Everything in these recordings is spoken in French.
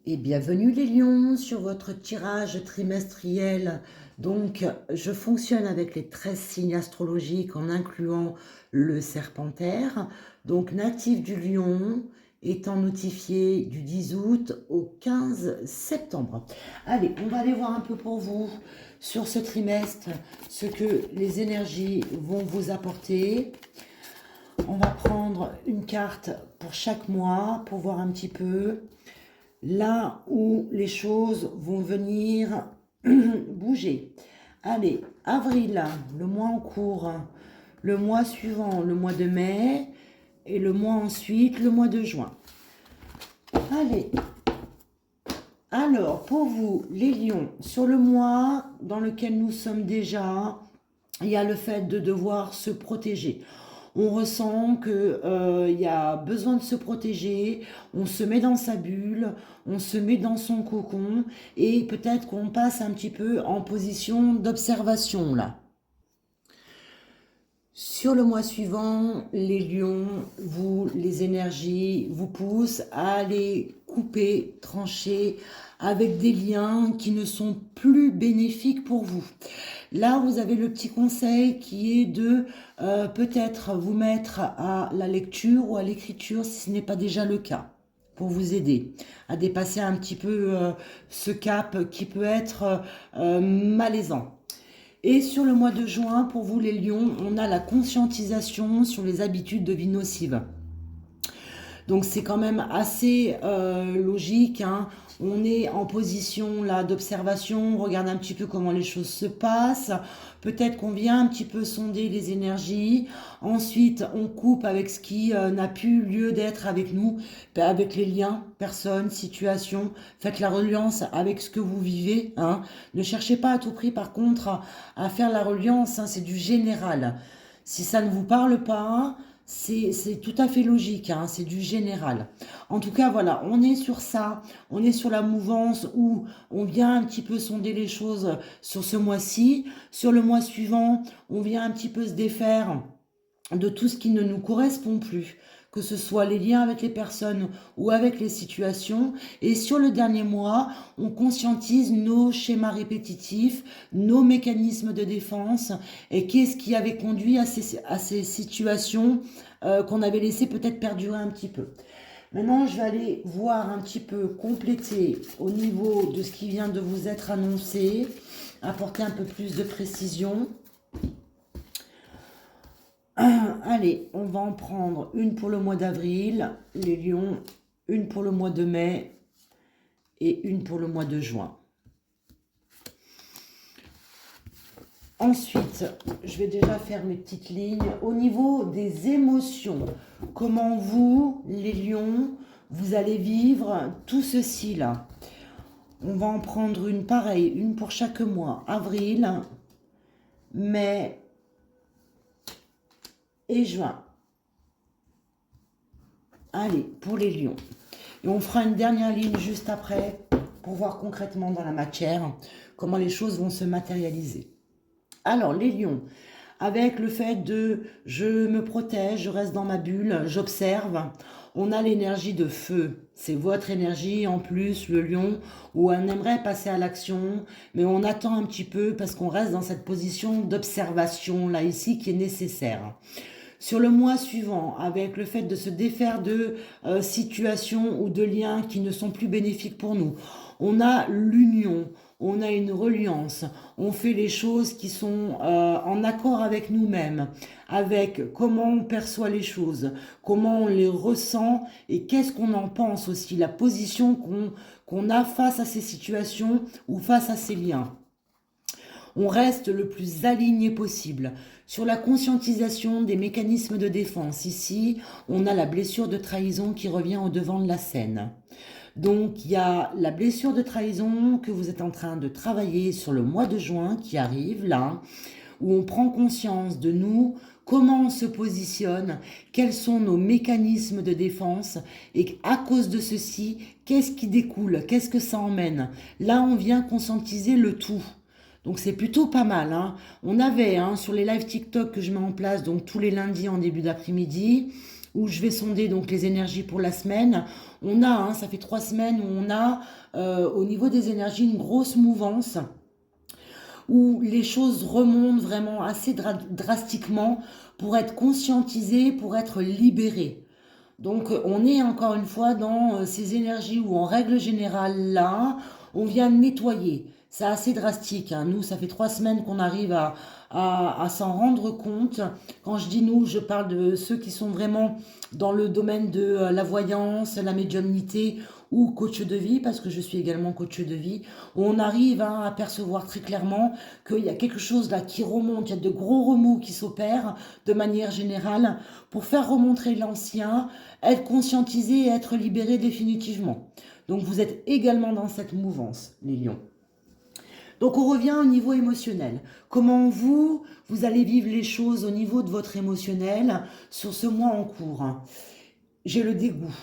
Et bienvenue les lions sur votre tirage trimestriel. Donc, je fonctionne avec les 13 signes astrologiques en incluant le serpentaire. Donc, natif du lion, étant notifié du 10 août au 15 septembre. Allez, on va aller voir un peu pour vous sur ce trimestre ce que les énergies vont vous apporter. On va prendre une carte pour chaque mois pour voir un petit peu là où les choses vont venir bouger. Allez, avril, le mois en cours, le mois suivant, le mois de mai, et le mois ensuite, le mois de juin. Allez, alors pour vous, les lions, sur le mois dans lequel nous sommes déjà, il y a le fait de devoir se protéger. On ressent qu'il y a besoin de se protéger, on se met dans sa bulle, on se met dans son cocon et peut-être qu'on passe un petit peu en position d'observation là. Sur le mois suivant, les lions, vous, les énergies vous poussent à aller couper, trancher avec des liens qui ne sont plus bénéfiques pour vous. Là, vous avez le petit conseil qui est de peut-être vous mettre à la lecture ou à l'écriture si ce n'est pas déjà le cas, pour vous aider à dépasser un petit peu ce cap qui peut être malaisant. Et sur le mois de juin, pour vous les lions, on a la conscientisation sur les habitudes de vie nocives. Donc c'est quand même assez logique, hein. On est en position là d'observation, on regarde un petit peu comment les choses se passent. Peut-être qu'on vient un petit peu sonder les énergies. Ensuite, on coupe avec ce qui n'a plus lieu d'être avec nous, avec les liens, personnes, situations. Faites la reliance avec ce que vous vivez, hein. Ne cherchez pas à tout prix, par contre, à faire la reliance, hein, c'est du général. Si ça ne vous parle pas, c'est tout à fait logique, hein, c'est du général. En tout cas, voilà, on est sur ça, on est sur la mouvance où on vient un petit peu sonder les choses sur ce mois-ci. Sur le mois suivant, on vient un petit peu se défaire de tout ce qui ne nous correspond plus, que ce soit les liens avec les personnes ou avec les situations. Et sur le dernier mois, on conscientise nos schémas répétitifs, nos mécanismes de défense et qu'est-ce qui avait conduit à ces situations qu'on avait laissé peut-être perdurer un petit peu. Maintenant, je vais aller voir un petit peu compléter au niveau de ce qui vient de vous être annoncé, apporter un peu plus de précision. Allez, on va en prendre une pour le mois d'avril, les lions, une pour le mois de mai et une pour le mois de juin. Ensuite, je vais déjà faire mes petites lignes. Au niveau des émotions, comment vous, les lions, vous allez vivre tout ceci là. On va en prendre une pareille, une pour chaque mois. Avril, mai et juin. Allez, pour les lions. Et on fera une dernière ligne juste après pour voir concrètement dans la matière comment les choses vont se matérialiser. Alors, les lions, avec le fait de je me protège, je reste dans ma bulle, j'observe, on a l'énergie de feu. C'est votre énergie en plus, le lion, où on aimerait passer à l'action, mais on attend un petit peu parce qu'on reste dans cette position d'observation là ici qui est nécessaire. Sur le mois suivant, avec le fait de se défaire de situations ou de liens qui ne sont plus bénéfiques pour nous, on a l'union, on a une reliance, on fait les choses qui sont en accord avec nous-mêmes, avec comment on perçoit les choses, comment on les ressent et qu'est-ce qu'on en pense aussi, la position qu'on a face à ces situations ou face à ces liens. On reste le plus aligné possible. Sur la conscientisation des mécanismes de défense, ici, on a la blessure de trahison qui revient au devant de la scène. Donc, il y a la blessure de trahison que vous êtes en train de travailler sur le mois de juin qui arrive là, où on prend conscience de nous, comment on se positionne, quels sont nos mécanismes de défense et à cause de ceci, qu'est-ce qui découle, qu'est-ce que ça emmène. Là, on vient conscientiser le tout. Donc c'est plutôt pas mal, hein. On avait sur les lives TikTok que je mets en place, donc tous les lundis en début d'après-midi, où je vais sonder donc les énergies pour la semaine. On a, hein, ça fait 3 semaines où on a au niveau des énergies une grosse mouvance où les choses remontent vraiment assez drastiquement pour être conscientisées, pour être libérées. Donc on est encore une fois dans ces énergies où en règle générale là, on vient nettoyer. C'est assez drastique, hein. Nous, ça fait 3 semaines qu'on arrive à s'en rendre compte. Quand je dis nous, je parle de ceux qui sont vraiment dans le domaine de la voyance, la médiumnité ou coach de vie, parce que je suis également coach de vie. On arrive, hein, à percevoir très clairement qu'il y a quelque chose là qui remonte, il y a de gros remous qui s'opèrent de manière générale pour faire remonter l'ancien, être conscientisé et être libéré définitivement. Donc vous êtes également dans cette mouvance, les lions. Donc on revient au niveau émotionnel. Comment vous allez vivre les choses au niveau de votre émotionnel sur ce mois en cours? J'ai le dégoût,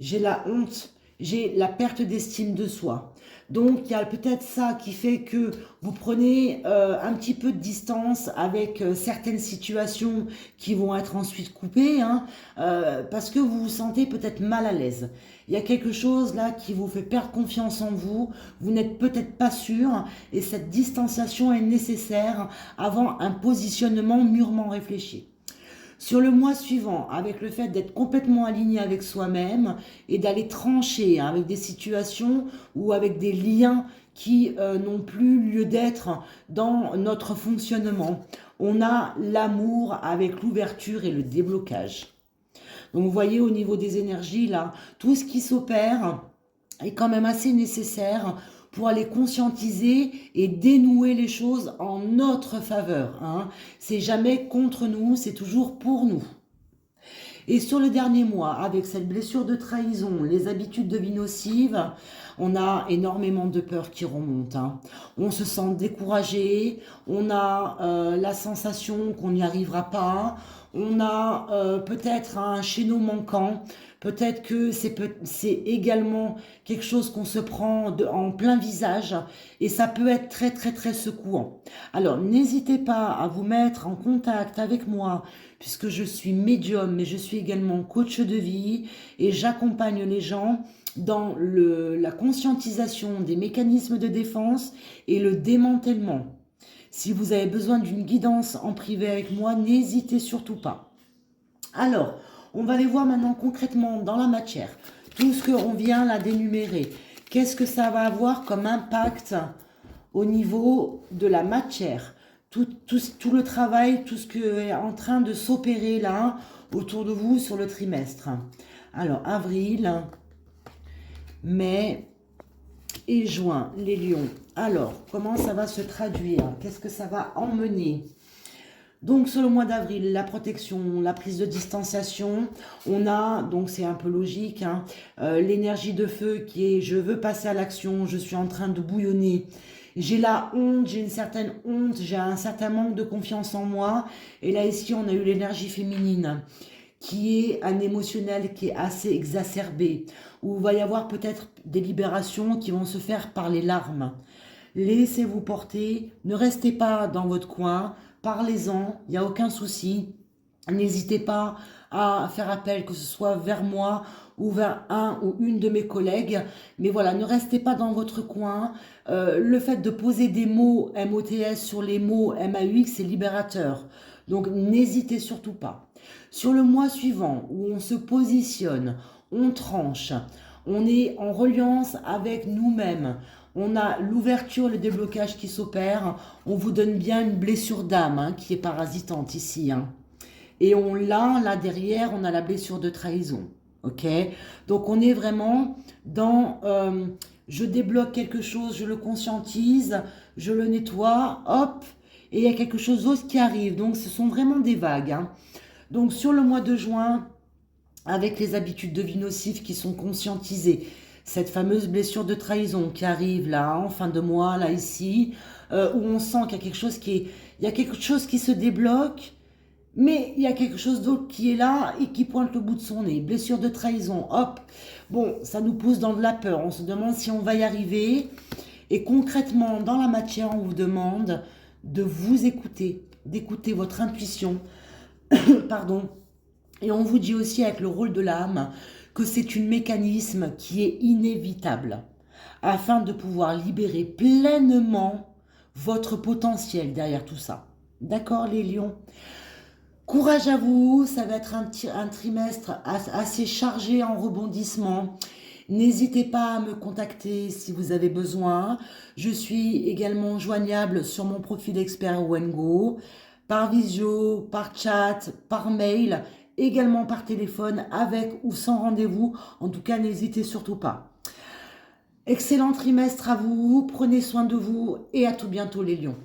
j'ai la honte, j'ai la perte d'estime de soi. Donc il y a peut-être ça qui fait que vous prenez un petit peu de distance avec certaines situations qui vont être ensuite coupées, hein, parce que vous vous sentez peut-être mal à l'aise. Il y a quelque chose là qui vous fait perdre confiance en vous, vous n'êtes peut-être pas sûr, et cette distanciation est nécessaire avant un positionnement mûrement réfléchi. Sur le mois suivant, avec le fait d'être complètement aligné avec soi-même et d'aller trancher, hein, avec des situations ou avec des liens qui n'ont plus lieu d'être dans notre fonctionnement, on a l'amour avec l'ouverture et le déblocage. Donc vous voyez au niveau des énergies, là, tout ce qui s'opère est quand même assez nécessaire pour aller conscientiser et dénouer les choses en notre faveur, hein. C'est jamais contre nous, c'est toujours pour nous. Et sur le dernier mois, avec cette blessure de trahison, les habitudes de vie nocives, on a énormément de peur qui remonte, hein. On se sent découragé, on a la sensation qu'on n'y arrivera pas, on a peut-être un chéneau manquant, peut-être que c'est également quelque chose qu'on se prend en plein visage et ça peut être très très très secouant. Alors n'hésitez pas à vous mettre en contact avec moi puisque je suis médium mais je suis également coach de vie et j'accompagne les gens dans la conscientisation des mécanismes de défense et le démantèlement. Si vous avez besoin d'une guidance en privé avec moi, n'hésitez surtout pas. Alors, on va aller voir maintenant concrètement dans la matière, tout ce qu'on vient là d'énumérer. Qu'est-ce que ça va avoir comme impact au niveau de la matière? Tout le travail, tout ce qui est en train de s'opérer là autour de vous sur le trimestre. Alors, avril, mai et juin, les lions. Alors, comment ça va se traduire? Qu'est-ce que ça va emmener? Donc sur le mois d'avril, la protection, la prise de distanciation, on a, donc c'est un peu logique, hein, l'énergie de feu qui est je veux passer à l'action, je suis en train de bouillonner, j'ai la honte, j'ai une certaine honte, j'ai un certain manque de confiance en moi, et là ici on a eu l'énergie féminine qui est un émotionnel qui est assez exacerbé, où il va y avoir peut-être des libérations qui vont se faire par les larmes. Laissez-vous porter, ne restez pas dans votre coin, parlez-en, il n'y a aucun souci. N'hésitez pas à faire appel, que ce soit vers moi ou vers un ou une de mes collègues. Mais voilà, ne restez pas dans votre coin. Le fait de poser des mots MOTS sur les mots MAUX, c'est libérateur. Donc n'hésitez surtout pas. Sur le mois suivant, où on se positionne, on tranche, on est en reliance avec nous-mêmes, on a l'ouverture, le déblocage qui s'opère, on vous donne bien une blessure d'âme, hein, qui est parasitante ici, hein. Et on l'a, là derrière, on a la blessure de trahison. Ok? Donc on est vraiment dans je débloque quelque chose, je le conscientise, je le nettoie, hop, et il y a quelque chose d'autre qui arrive. Donc ce sont vraiment des vagues, hein. Donc sur le mois de juin, avec les habitudes de vie nocives qui sont conscientisées, cette fameuse blessure de trahison qui arrive là, en fin de mois, là ici, où on sent qu'il y a quelque chose il y a quelque chose qui se débloque, mais il y a quelque chose d'autre qui est là et qui pointe le bout de son nez. Blessure de trahison, hop. Bon, ça nous pousse dans de la peur. On se demande si on va y arriver. Et concrètement, dans la matière, on vous demande de vous écouter, d'écouter votre intuition, pardon, Et on vous dit aussi avec le rôle de l'âme que c'est un mécanisme qui est inévitable afin de pouvoir libérer pleinement votre potentiel derrière tout ça. D'accord les lions? Courage à vous, ça va être un trimestre assez chargé en rebondissements. N'hésitez pas à me contacter si vous avez besoin. Je suis également joignable sur mon profil expert Wengo, par visio, par chat, par mail, également par téléphone, avec ou sans rendez-vous. En tout cas, n'hésitez surtout pas. Excellent trimestre à vous, prenez soin de vous et à tout bientôt les lions.